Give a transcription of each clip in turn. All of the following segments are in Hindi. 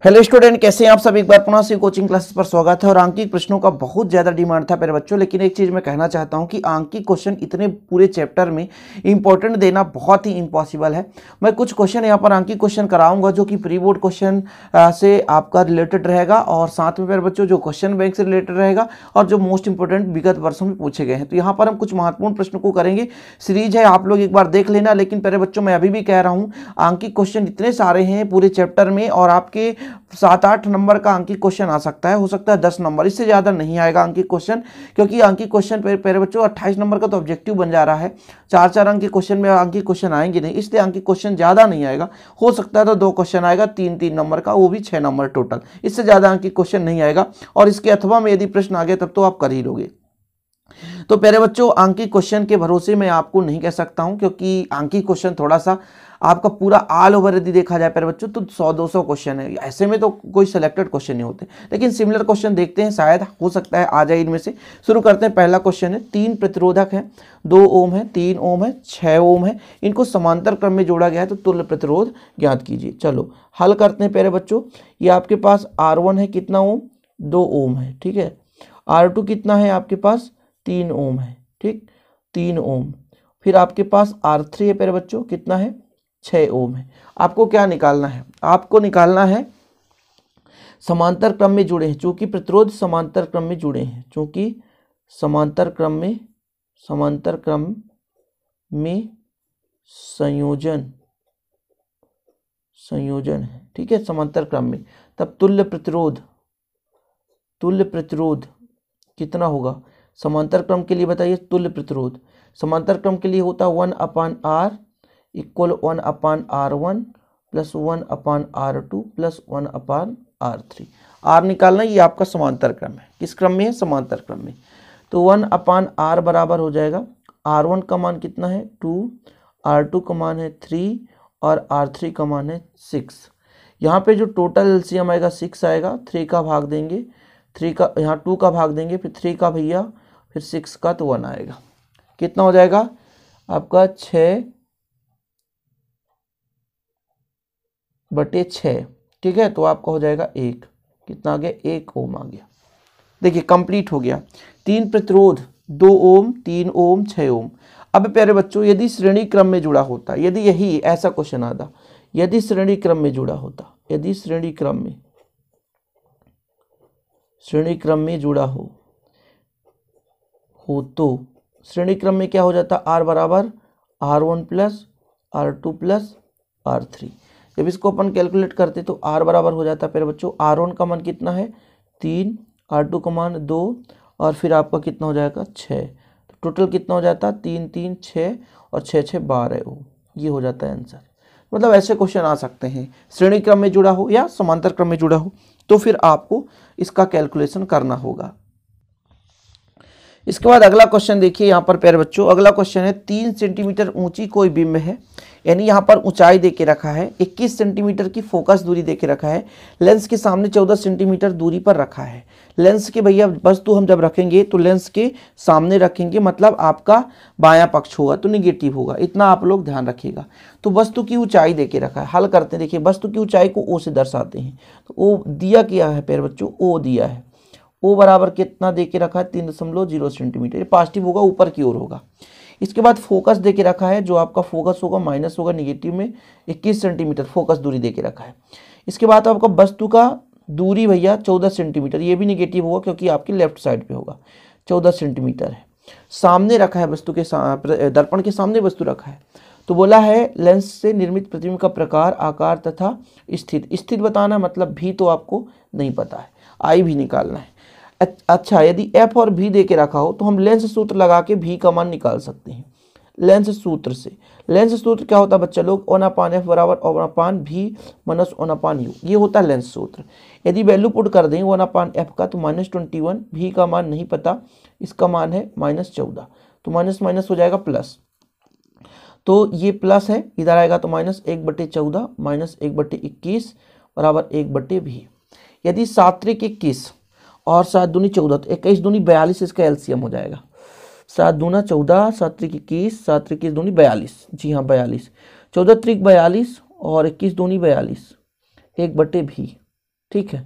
हेलो स्टूडेंट, कैसे हैं आप सब। एक बार पुनः से कोचिंग क्लासेस पर स्वागत है। और आंकिक प्रश्नों का बहुत ज़्यादा डिमांड था मेरे बच्चों, लेकिन एक चीज़ मैं कहना चाहता हूं कि आंकिक क्वेश्चन इतने पूरे चैप्टर में इंपॉर्टेंट देना बहुत ही इम्पॉसिबल है। मैं कुछ क्वेश्चन यहां पर आंकिक क्वेश्चन कराऊंगा जो कि प्री बोर्ड क्वेश्चन से आपका रिलेटेड रहेगा, और साथ में मेरे बच्चों जो क्वेश्चन बैंक से रिलेटेड रहेगा और जो मोस्ट इंपॉर्टेंट विगत वर्षों में पूछे गए हैं। तो यहाँ पर हम कुछ महत्वपूर्ण प्रश्नों को करेंगे। सीरीज है, आप लोग एक बार देख लेना। लेकिन मेरे बच्चों मैं अभी भी कह रहा हूँ, आंकिक क्वेश्चन इतने सारे हैं पूरे चैप्टर में, और आपके 7-8 नंबर का अंकित क्वेश्चन आ सकता है, हो सकता है 10 नंबर, इससे ज़्यादा नहीं आएगा अंकित क्वेश्चन। क्योंकि अंकित क्वेश्चन मेरे बच्चों 28 नंबर का तो ऑब्जेक्टिव बन जा रहा है। 4-4 अंक के क्वेश्चन में अंकित क्वेश्चन आएंगे नहीं, इसलिए अंकित क्वेश्चन ज़्यादा नहीं आएगा। हो सकता है तो 2 क्वेश्चन आएगा 3-3 नंबर का, वो भी 6 नंबर टोटल, इससे ज़्यादा अंकित क्वेश्चन नहीं आएगा। और इसके अथवा में यदि प्रश्न आ गया तब तो आप कर ही लोगे। तो प्यारे बच्चों, आंकिक क्वेश्चन के भरोसे मैं आपको नहीं कह सकता हूं, क्योंकि आंकिक क्वेश्चन थोड़ा सा आपका पूरा ऑल ओवर यदि देखा जाए प्यारे बच्चों तो 100-200 क्वेश्चन है। ऐसे में तो कोई सिलेक्टेड क्वेश्चन नहीं होते, लेकिन सिमिलर क्वेश्चन देखते हैं, शायद हो सकता है आ जाए इनमें से। शुरू करते हैं। पहला क्वेश्चन है, 3 प्रतिरोधक है, 2 ओम है, 3 ओम है, 6 ओम है, इनको समांतर क्रम में जोड़ा गया है, तो तुल्य प्रतिरोध ज्ञात कीजिए। चलो हल करते हैं प्यारे बच्चों। ये आपके पास R1 है, कितना ओम, 2 ओम है, ठीक है। R2 कितना है आपके पास, 3 ओम है, ठीक, 3 ओम। फिर आपके पास R3 है प्यारे बच्चों, कितना है, 6 ओम है। आपको क्या निकालना है, आपको निकालना है समांतर क्रम में जुड़े हैं, चूंकि प्रतिरोध समांतर क्रम में जुड़े हैं, चूंकि समांतर क्रम में संयोजन है, ठीक है, समांतर क्रम में। तब तुल्य प्रतिरोध कितना होगा समांतर क्रम के लिए, बताइए। तुल्य प्रतिरोध समांतर क्रम के लिए होता है 1/r equal 1/r1 plus 1/r2 plus 1/r3। r निकालना, ये आपका समांतर क्रम है। किस क्रम में है, समांतर क्रम में। तो 1/r बराबर हो जाएगा, r1 का मान कितना है 2, r2 का मान है 3 और r3 का मान है 6। यहाँ पे जो टोटल एलसीएम आएगा 6 आएगा, 3 का भाग देंगे, 3 का यहाँ 2 का भाग देंगे, फिर 3 का भैया, फिर 6 का तो 1 आएगा। कितना हो जाएगा आपका 6/6, ठीक है। तो आपका हो जाएगा 1, कितना आ गया, 1 ओम आ गया। देखिए कंप्लीट हो गया। 3 प्रतिरोध, 2 ओम, 3 ओम, 6 ओम। अब प्यारे बच्चों, यदि श्रेणी क्रम में जुड़ा होता, यदि यही ऐसा क्वेश्चन आता, यदि श्रेणी क्रम में जुड़ा होता, यदि श्रेणी क्रम में जुड़ा हो तो श्रेणी क्रम में क्या हो जाता, R बराबर R1 plus R2 plus R3। जब इसको अपन कैलकुलेट करते तो R बराबर हो जाता है मेरे बच्चों, R1 का मान कितना है 3, R2 का मान 2, और फिर आपका कितना हो जाएगा 6। तो टोटल कितना हो जाता, 3 3 6 और 6 6 12 ओम। ये हो जाता है आंसर। मतलब ऐसे क्वेश्चन आ सकते हैं, श्रेणी क्रम में जुड़ा हो या समांतर क्रम में जुड़ा हो, तो फिर आपको इसका कैलकुलेशन करना होगा। इसके बाद अगला क्वेश्चन देखिए यहाँ पर प्यारे बच्चों। अगला क्वेश्चन है, 3 सेंटीमीटर ऊंची कोई बिंब है, यानी यहाँ पर ऊंचाई देके रखा है, 21 सेंटीमीटर की फोकस दूरी देके रखा है, लेंस के सामने 14 सेंटीमीटर दूरी पर रखा है। लेंस के भैया वस्तु हम जब रखेंगे तो लेंस के सामने रखेंगे, मतलब आपका बायां पक्ष होगा तो निगेटिव होगा, इतना आप लोग ध्यान रखिएगा। तो वस्तु की ऊंचाई देके रखा है, हल करते हैं। देखिए वस्तु की ऊंचाई को ओ से दर्शाते हैं, तो ओ दिया क्या है प्यारे बच्चों, ओ दिया है। ओ बराबर कितना देके रखा है, 3.0 सेंटीमीटर, ये पॉजिटिव होगा, ऊपर की ओर होगा। इसके बाद फोकस देके रखा है, जो आपका फोकस होगा माइनस होगा, निगेटिव में 21 सेंटीमीटर फोकस दूरी देके रखा है। इसके बाद आपका वस्तु का दूरी भैया 14 सेंटीमीटर, ये भी निगेटिव होगा क्योंकि आपकी लेफ्ट साइड पे होगा, 14 सेंटीमीटर है। सामने रखा है वस्तु के दर्पण के सामने वस्तु रखा है। तो बोला है लेंस से निर्मित प्रतिबिंब का प्रकार, आकार तथा स्थिति बताना, मतलब भी तो आपको नहीं पता है, आई भी निकालना है। अच्छा, यदि एफ और भी दे के रखा हो तो हम लेंस सूत्र लगा के भी का मान निकाल सकते हैं। लेंस सूत्र से, लेंस सूत्र क्या होता है बच्चा लोग, 1/f बराबर 1/v माइनस 1/u, ये होता है लेंस सूत्र। यदि वैल्यू पुट कर दें 1/f का तो -21, भी का मान नहीं पता, इसका मान है -14, तो माइनस माइनस हो जाएगा प्लस। तो ये प्लस है, इधर आएगा तो -1/14 माइनस 1/21 बराबर 1/v। यदि 7 × 21 और 7 दूनी 14, तो 21 दूनी 42, इसका एलसीएम हो जाएगा। 7 दूना 14, 7 × 21, 7 × 21 दूनी 42, जी हाँ 42, 14 × 42 और 21 दूनी 42, 1/v। ठीक है,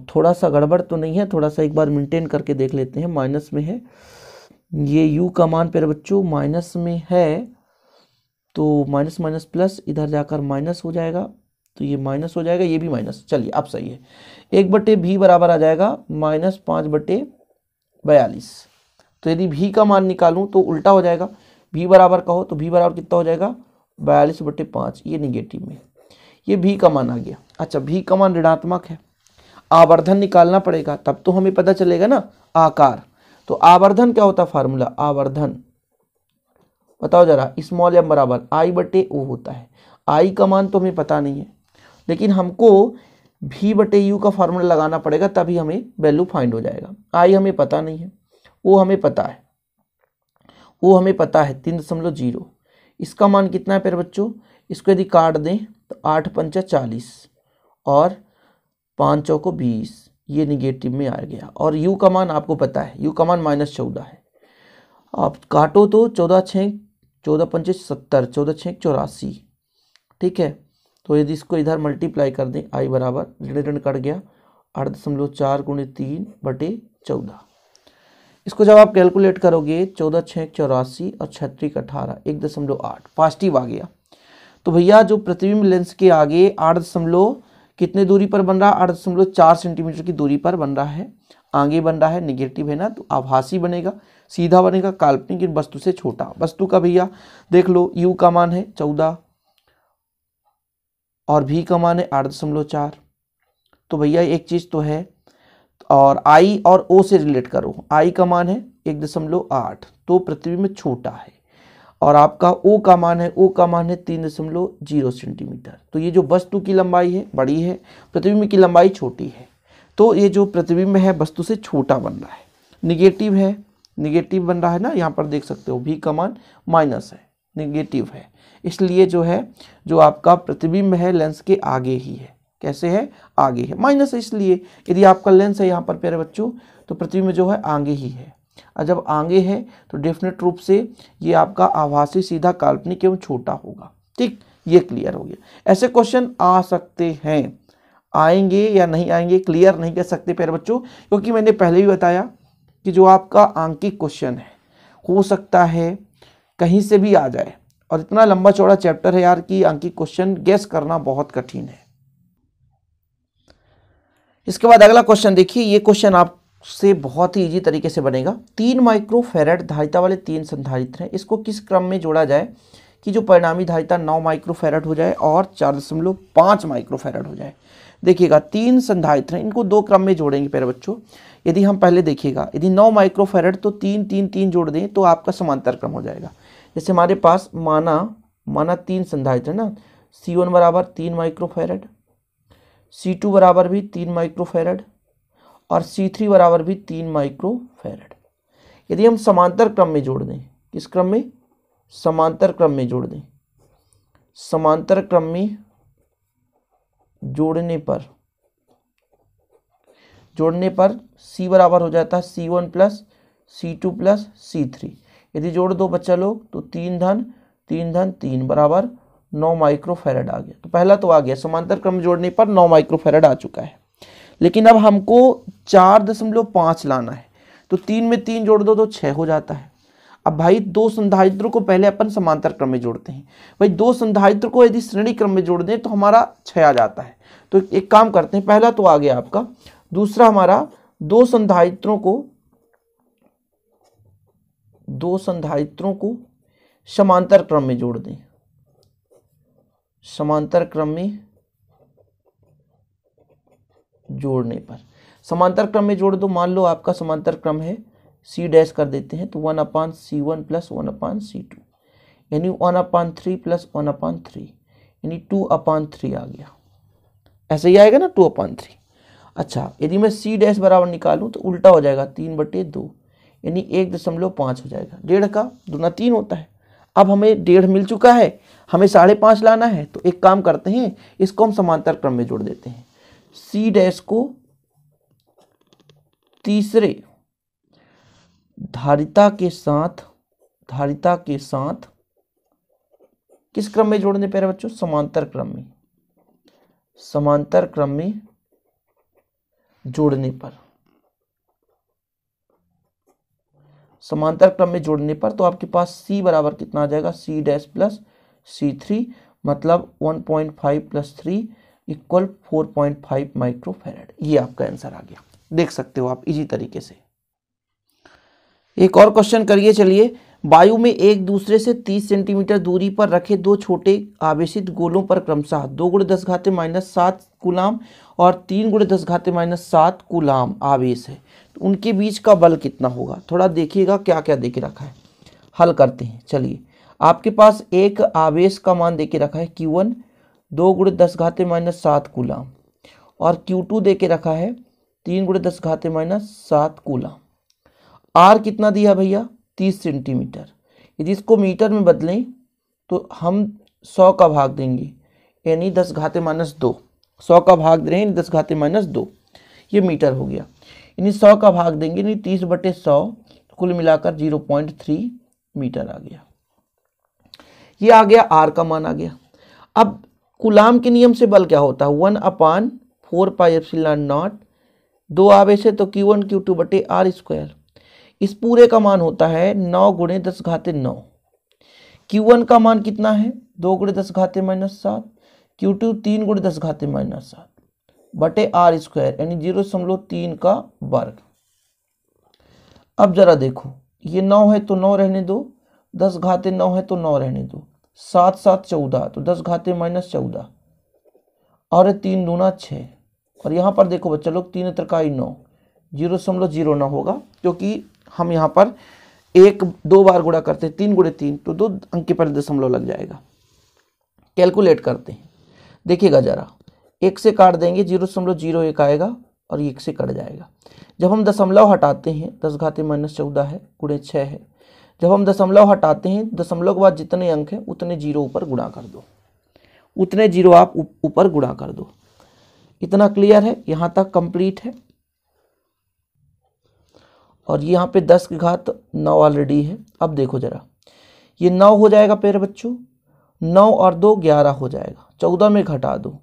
थोड़ा सा गड़बड़ तो नहीं है, थोड़ा सा एक बार मेंटेन करके देख लेते हैं। माइनस में है, ये u का मान प्यारे बच्चों माइनस में है, तो माइनस माइनस प्लस इधर जाकर माइनस हो जाएगा, तो ये माइनस हो जाएगा, ये भी माइनस। चलिए अब सही है। 1/v बराबर आ जाएगा -5/42। तो यदि v का मान निकालूं तो उल्टा हो जाएगा, v बराबर कहो तो v बराबर कितना हो जाएगा 42/5, ये निगेटिव में, ये v का मान आ गया। अच्छा, v का मान ऋणात्मक है, आवर्धन निकालना पड़ेगा, तब तो हमें पता चलेगा ना आकार। तो आवर्धन क्या होता है फार्मूला, आवर्धन बताओ जरा, स्मॉल m बराबर I/O होता है। I का मान तो हमें पता नहीं है, लेकिन हमको v/u का फार्मूला लगाना पड़ेगा, तभी हमें वैल्यू फाइंड हो जाएगा। I हमें पता नहीं है, O हमें पता है, O हमें पता है 3.0। इसका मान कितना है प्यारे बच्चों, इसको यदि काट दें तो 8 पंचा 40 और 5 चौको 20, ये निगेटिव में आ गया। और u का मान आपको पता है, u का मान -14 है। आप काटो तो 14 6 14 पंचे 70, 14 6 84, ठीक है। तो यदि इसको इधर मल्टीप्लाई कर दें, i बराबर ऋण कट गया 8.4 × 3/14। इसको जब आप कैलकुलेट करोगे 14 6 84 और 36 18, 1.8 पॉजिटिव आ गया। तो भैया जो प्रतिबिंब लेंस के आगे 8 कितने दूरी पर बन रहा है, 8.4 सेंटीमीटर की दूरी पर बन रहा है, आगे बन रहा है, निगेटिव है ना, तो आभासी बनेगा, सीधा बनेगा, काल्पनिक वस्तु से छोटा। वस्तु का भैया देख लो, u का मान है 14 और v का मान है 8.4। तो भैया एक चीज तो है, और I और O से रिलेट करो, I का मान है 1.8, तो प्रतिबिंब छोटा है, और आपका O का मान है 3.0 सेंटीमीटर। तो ये जो वस्तु की लंबाई है बड़ी है, प्रतिबिंब की लंबाई छोटी है, तो ये जो प्रतिबिंब है वस्तु से छोटा बन रहा है, निगेटिव है, निगेटिव बन रहा है ना, यहाँ पर देख सकते हो v का मान माइनस है, निगेटिव है, इसलिए जो है जो आपका प्रतिबिंब है लेंस के आगे ही है। कैसे है, आगे है, माइनस है इसलिए। यदि आपका लेंस है यहाँ पर प्यारे बच्चों, तो प्रतिबिंब जो है आगे ही है, और जब आगे है तो डेफिनेट रूप से ये आपका आभासी, सीधा, काल्पनिक एवं छोटा होगा। ठीक, ये क्लियर हो गया। ऐसे क्वेश्चन आ सकते हैं, आएंगे या नहीं आएंगे क्लियर नहीं कर सकते प्यारे बच्चों, क्योंकि मैंने पहले भी बताया कि जो आपका आंकिक क्वेश्चन है हो सकता है कहीं से भी आ जाए, और इतना लंबा चौड़ा चैप्टर है यार कि आंकिक क्वेश्चन गेस करना बहुत कठिन है। इसके बाद अगला क्वेश्चन देखिए, ये क्वेश्चन आपसे बहुत ही इजी तरीके से बनेगा। 3 माइक्रोफैराड धारिता वाले 3 संधारित्र हैं, इसको किस क्रम में जोड़ा जाए कि जो परिणामी धारिता 9 माइक्रोफैराड हो जाए और 4.5 माइक्रोफैराड हो जाए। देखिएगा 3 संधारित्र हैं, इनको 2 क्रम में जोड़ेंगे प्यारे बच्चों। यदि हम पहले देखिएगा, यदि 9 माइक्रोफैराड तो 3 3 3 जोड़ दें तो आपका समांतर क्रम हो जाएगा। जैसे हमारे पास माना 3 संधारित्र है ना, C1 बराबर 3 माइक्रोफैराड, C2 बराबर भी 3 माइक्रोफैराड और C3 बराबर भी 3 माइक्रोफैराड। यदि हम समांतर क्रम में जोड़ दें, किस क्रम में, समांतर क्रम में जोड़ दें, समांतर क्रम में जोड़ने पर C बराबर हो जाता है C1 plus C2 plus C3। यदि जोड़ दो बच्चा लोग तो 3 धन 3 बराबर 9 माइक्रोफैराड आ गया। तो पहला तो आ गया, समांतर क्रम जोड़ने पर 9 माइक्रोफैराड आ चुका है। लेकिन अब हमको 4.5 लाना है, तो 3 में 3 जोड़ दो तो 6 हो जाता है। अब भाई 2 संधारित्रों को पहले अपन समांतर क्रम में जोड़ते हैं, भाई 2 संधारित्र को यदि श्रेणी क्रम में जोड़ दें तो हमारा 6 आ जाता है। तो एक काम करते हैं, पहला तो आ गया आपका, दूसरा हमारा 2 संधारित्रों को समांतर क्रम में जोड़ दें, समांतर क्रम में जोड़ने पर, समांतर क्रम में जोड़ दो, मान लो आपका समांतर क्रम है C डैश कर देते हैं तो 1/C1 प्लस 1/C2, यानी 1/3 प्लस 1/3, यानी 2/3 आ गया। ऐसे ही आएगा ना 2/3। अच्छा, यदि मैं C डैश बराबर निकालूं तो उल्टा हो जाएगा 3/2, यानी 1.5 हो जाएगा। 1.5 का दूना 3 होता है। अब हमें 1.5 मिल चुका है, हमें 5.5 लाना है, तो एक काम करते हैं, इसको हम समांतर क्रम में जोड़ देते हैं। C डैश को तीसरे धारिता के साथ किस क्रम में जोड़ने प्यारे बच्चों, समांतर क्रम में। समांतर क्रम में जोड़ने पर, समांतर क्रम में जोड़ने पर तो आपके पास C बराबर कितना आ जाएगा, C डैश प्लस C3, मतलब 1.5 प्लस 3 इक्वल 4.5 माइक्रोफैराड। ये आपका आंसर आ गया, देख सकते हो आप इजी तरीके से। एक और क्वेश्चन करिए, चलिए। वायु में एक दूसरे से 30 सेंटीमीटर दूरी पर रखे दो छोटे आवेशित गोलों पर क्रमशः 2 × 10⁻⁷ कूलाम और 3 × 10⁻⁷ कूलाम आवेश है, तो उनके बीच का बल कितना होगा। थोड़ा देखिएगा क्या क्या दे के रखा है, हल करते हैं। चलिए, आपके पास एक आवेश का मान दे के रखा है Q1 2 × 10⁻⁷ कूलाम और Q2 दे के रखा है 3 × 10⁻⁷ कूलाम। R कितना दिया भैया, 30 सेंटीमीटर। यदि इसको मीटर में बदलें तो हम 100 का भाग देंगे, यानी 10⁻²। 100 का भाग दे रहे हैं, 10⁻², ये मीटर हो गया। यानी 100 का भाग देंगे, यानी 30/100, कुल मिलाकर 0.3 मीटर आ गया। ये आ गया, R का मान आ गया। अब कूलाम के नियम से बल क्या होता है, 1/4πε0। 2 आवेश है तो Q1 Q2/r²। इस पूरे का मान होता है 9 × 10⁻⁹। Q1 का मान कितना है, 2 × 10⁻⁷, Q2 3 × 10⁻⁷/r², यानी 0.3 का वर्ग। अब जरा देखो, ये 9 है तो 9 रहने दो, 10⁻9 है तो 9 रहने दो, 7 7 14 तो 10⁻⁻14 और 3 दूना 6। और यहाँ पर देखो बच्चा लोग, 3 त्रिकाई 9, 0.09 होगा, क्योंकि हम यहाँ पर 1-2 बार गुणा करते हैं, 3 × 3 तो 2 अंक के पहले दशमलव लग जाएगा। कैलकुलेट करते हैं, देखिएगा जरा, 1 से काट देंगे 0.01 आएगा और 1 से कट जाएगा। जब हम दशमलव हटाते हैं, 10⁻⁻14 है × 6 है, जब हम दशमलव हटाते हैं, दशमलव के बाद जितने अंक हैं उतने जीरो ऊपर गुणा कर दो, उतने जीरो आप ऊपर गुणा कर दो। इतना क्लियर है, यहाँ तक कंप्लीट है। और यहाँ पे 10 की घात 9 ऑलरेडी है। अब देखो जरा, ये 9 हो जाएगा प्यारे बच्चों, 9 और 2 11 हो जाएगा, 14 में घटा दो,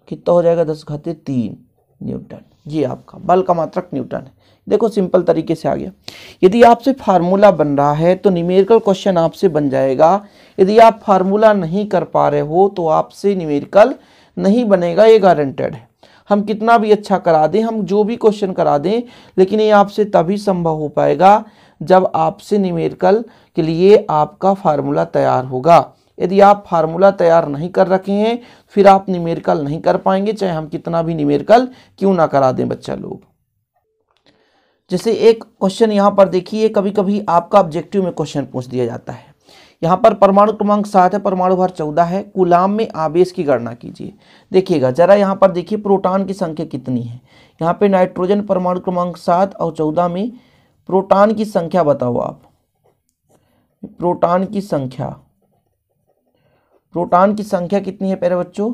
कितना हो जाएगा, 10⁻³ न्यूटन। ये आपका बल का मात्रक न्यूटन है। देखो सिंपल तरीके से आ गया। यदि आपसे फार्मूला बन रहा है तो न्यूमेरिकल क्वेश्चन आपसे बन जाएगा। यदि आप फार्मूला नहीं कर पा रहे हो तो आपसे न्यूमेरिकल नहीं बनेगा, ये गारंटेड है। हम कितना भी अच्छा करा दें, हम जो भी क्वेश्चन करा दें, लेकिन ये आपसे तभी संभव हो पाएगा जब आपसे न्यूमेरिकल के लिए आपका फार्मूला तैयार होगा। यदि आप फार्मूला तैयार नहीं कर रखे हैं फिर आप न्यूमेरिकल नहीं कर पाएंगे, चाहे हम कितना भी न्यूमेरिकल क्यों ना करा दें बच्चा लोग। जैसे एक क्वेश्चन यहाँ पर देखिए, कभी कभी आपका ऑब्जेक्टिव में क्वेश्चन पूछ दिया जाता है। यहाँ पर परमाणु क्रमांक 7 है, परमाणु भार 14 है, कूलाम में आवेश की गणना कीजिए। देखिएगा जरा, यहाँ पर देखिए प्रोटॉन की संख्या कितनी है। यहाँ पे नाइट्रोजन परमाणु क्रमांक 7 और 14 में प्रोटॉन की संख्या बताओ आप। प्रोटॉन की संख्या कितनी है प्यारे बच्चों,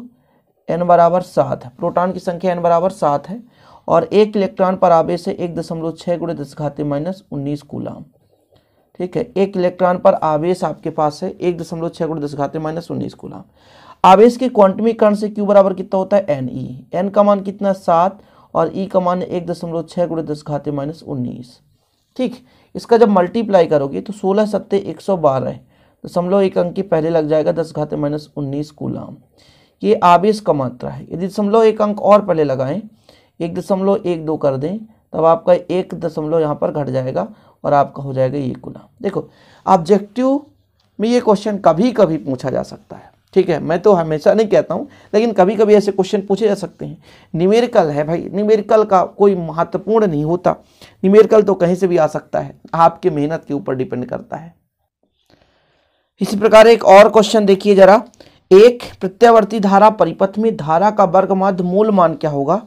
n बराबर 7 है। प्रोटॉन की संख्या n बराबर 7 है और 1 इलेक्ट्रॉन पर आवेश है 1.6 × 10⁻⁻19 कूलाम। ठीक है, 1 इलेक्ट्रॉन पर आवेश आपके पास है 1.6 × 10⁻⁻19 कूलाम। आवेश के क्वांटमीकरण से Q बराबर कितना होता है, Ne। n का मान कितना 7 और E का मान 1.6 × 10⁻19। ठीक, इसका जब मल्टीप्लाई करोगे तो 16 सत्ते 112 1 अंक के पहले लग जाएगा 10⁻19 कूलाम। ये आवेश का मात्रा है। यदि 1 अंक और पहले लगाएं, 1.12 कर दें, तब आपका 1 यहाँ पर घट जाएगा और आपका हो जाएगा ये कूलाम। देखो ऑब्जेक्टिव में ये क्वेश्चन कभी कभी पूछा जा सकता है। ठीक है, मैं तो हमेशा नहीं कहता हूँ, लेकिन कभी कभी ऐसे क्वेश्चन पूछे जा सकते हैं। न्यूमेरिकल है भाई, न्यूमेरिकल का कोई महत्वपूर्ण नहीं होता, न्यूमेरिकल तो कहीं से भी आ सकता है, आपके मेहनत के ऊपर डिपेंड करता है। इसी प्रकार एक और क्वेश्चन देखिए जरा, एक प्रत्यावर्ती धारा परिपथ में धारा का वर्गमाध्य मूल मान क्या होगा,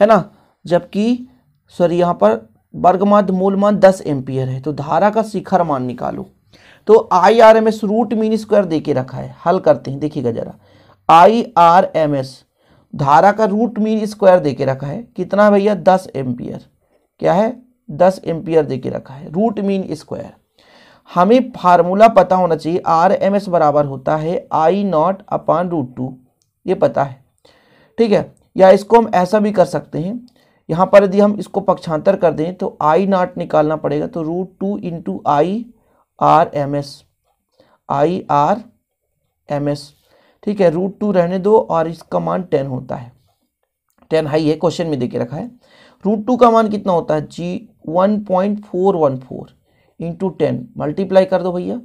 है ना, जबकि यहाँ पर वर्गमाध्य मूल मान 10 एम्पियर है, तो धारा का शिखर मान निकालो। तो IRMS रूट मीन स्क्वायर देके रखा है, हल करते हैं। देखिएगा जरा, IRMS धारा का रूट मीन स्क्वायर देके रखा है, कितना भैया, 10 एम्पियर। क्या है, 10 एम्पियर देके रखा है रूट मीन स्क्वायर। हमें फार्मूला पता होना चाहिए, RMS बराबर होता है I0/√2, ये पता है। ठीक है। या इसको हम ऐसा भी कर सकते हैं, यहाँ पर यदि हम इसको पक्षांतर कर दें तो आई नॉट निकालना पड़ेगा, तो √2 into I R M S, I R M S, ठीक है। √2 रहने दो और इसका मान 10 होता है, 10 हाई है, क्वेश्चन में देके रखा है। √2 का मान कितना होता है जी 1.414 इंटू 10 मल्टीप्लाई कर दो भैया,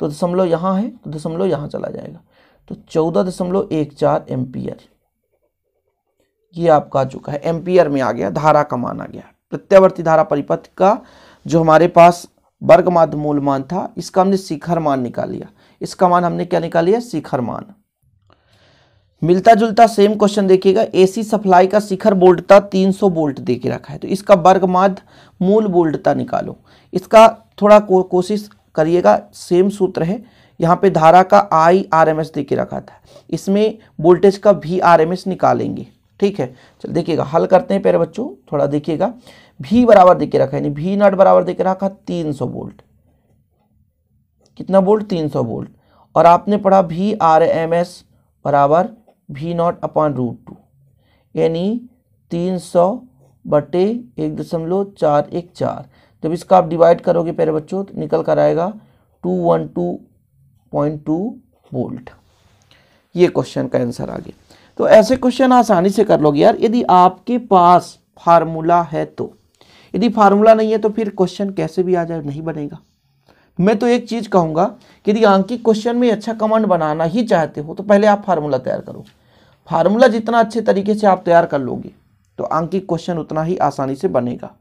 तो दशमलव यहाँ है तो दशमलव यहाँ चला जाएगा, तो 14.14 एम्पियर ये आपका आ चुका है, एम्पियर में आ गया, धारा का मान आ गया। प्रत्यावर्ती धारा परिपथ का जो हमारे पास वर्ग माध्य मूल मान था, इसका हमने शिखर मान निकाल लिया। इसका मान हमने क्या निकाल लिया? शिखर मान। मिलता जुलता सेम क्वेश्चन देखिएगा, एसी सप्लाई का शिखर वोल्टता 300 वोल्ट दे के रखा है, तो इसका वर्ग माध्य मूल वोल्टता निकालो। इसका थोड़ा कोशिश करिएगा, सेम सूत्र है। यहाँ पे धारा का IRMS दे के रखा था, इसमें वोल्टेज का VRMS निकालेंगे, ठीक है। चल देखिएगा, हल करते हैं प्यारे बच्चों, थोड़ा देखिएगा। V बराबर दे के रखा है, V नॉट बराबर दे के रखा 300 वोल्ट, कितना वोल्ट? 300 वोल्ट। और आपने पढ़ा VRMS बराबर V नॉट अपॉन √2, यानी 300/1.414। जब इसका आप डिवाइड करोगे प्यारे बच्चों तो निकल कर आएगा 212.2 वोल्ट। ये क्वेश्चन का आंसर आ गया। तो ऐसे क्वेश्चन आसानी से कर लोगे यार, यदि आपके पास फार्मूला है तो। यदि फार्मूला नहीं है तो फिर क्वेश्चन कैसे भी आ जाए, नहीं बनेगा। मैं तो एक चीज कहूंगा कि यदि आंकिक क्वेश्चन में अच्छा कमांड बनाना ही चाहते हो तो पहले आप फार्मूला तैयार करो। फार्मूला जितना अच्छे तरीके से आप तैयार कर लोगे तो आंकिक क्वेश्चन उतना ही आसानी से बनेगा।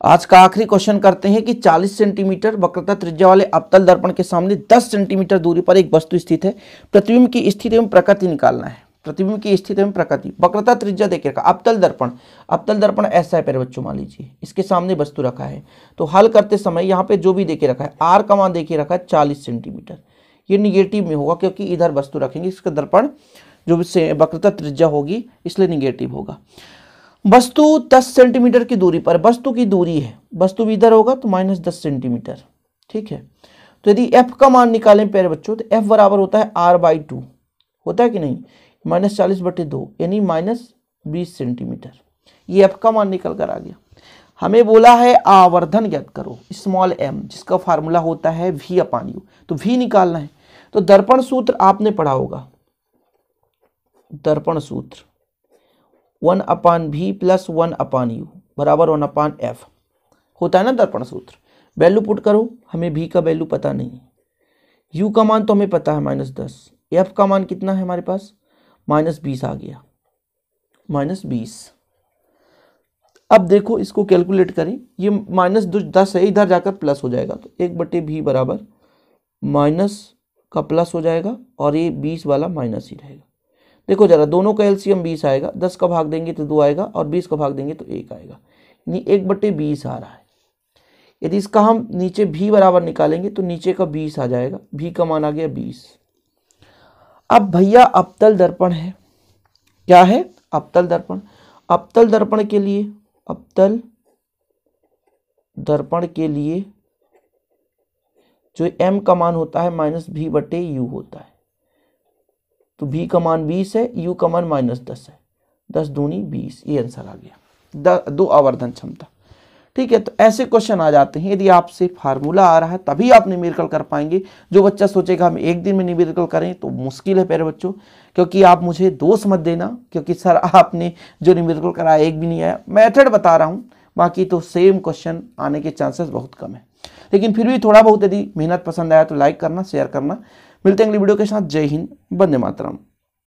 आज का आखिरी क्वेश्चन करते हैं कि 40 सेंटीमीटर वक्रता त्रिज्या वाले अवतल दर्पण के सामने 10 सेंटीमीटर दूरी पर एक वस्तु स्थित है। प्रतिबिंब की स्थिति एवं प्रकृति निकालना है। प्रतिबिंब की स्थिति एवं प्रकृति, वक्रता त्रिज्या देखे रखा। अवतल दर्पण ऐसा है प्यारे बच्चों, मान लीजिए इसके सामने वस्तु रखा है, तो हल करते समय यहाँ पे जो भी देखे रखा है, आर का मान देखे रखा है 40 सेंटीमीटर, ये निगेटिव में होगा क्योंकि इधर वस्तु रखेंगे, इसका दर्पण जो वक्रता त्रिज्या होगी इसलिए निगेटिव होगा। वस्तु 10 सेंटीमीटर की दूरी पर, वस्तु की दूरी है, वस्तु भी इधर होगा तो -10 सेंटीमीटर, ठीक है। तो यदि f का मान निकालें प्यारे बच्चों तो f बराबर होता है r/2, होता है कि नहीं, -40/2 यानी -20 सेंटीमीटर। ये f का मान निकल कर आ गया। हमें बोला है आवर्धन ज्ञात करो, स्मॉल m, जिसका फार्मूला होता है V/U, तो V निकालना है। तो दर्पण सूत्र आपने पढ़ा होगा, दर्पण सूत्र 1/V + 1/U बराबर 1/F होता है ना दर्पण सूत्र। वैल्यू पुट करो, हमें V का वैल्यू पता नहीं है, U का मान तो हमें पता है -10, F का मान कितना है हमारे पास -20 आ गया, -20। अब देखो इसको कैलकुलेट करें, ये -10 है, इधर जाकर प्लस हो जाएगा, तो 1/V बराबर माइनस का प्लस हो जाएगा और ये 20 वाला माइनस ही रहेगा। देखो जरा, दोनों का एलसीएम 20 आएगा, 10 का भाग देंगे तो 2 आएगा और 20 का भाग देंगे तो 1 आएगा, यानी 1/20 आ रहा है। यदि इसका हम नीचे V बराबर निकालेंगे तो नीचे का 20 आ जाएगा, V का मान आ गया 20। अब भैया अवतल दर्पण है, क्या है? अवतल दर्पण। अवतल दर्पण के लिए, अवतल दर्पण के लिए जो m का मान होता है -V/U होता है, तो V का मान 20 है, U का मान -10 है, 10 दूनी 20, ये आंसर आ गया। 2 आवर्धन क्षमता, ठीक है। तो ऐसे क्वेश्चन आ जाते हैं, यदि आपसे फार्मूला आ रहा है तभी आप न्यूमेरिकल कर पाएंगे। जो बच्चा सोचेगा हम एक दिन में न्यूमेरिकल करें तो मुश्किल है प्यारे बच्चों, क्योंकि आप मुझे दोष मत देना, क्योंकि सर आपने जो न्यूमेरिकल कराया एक भी नहीं आया। मेथड बता रहा हूँ, बाकी तो सेम क्वेश्चन आने के चांसेस बहुत कम है, लेकिन फिर भी थोड़ा बहुत यदि मेहनत पसंद आया तो लाइक करना, शेयर करना। मिलते हैं अगली वीडियो के साथ। जय हिंद, वंदे मातरम।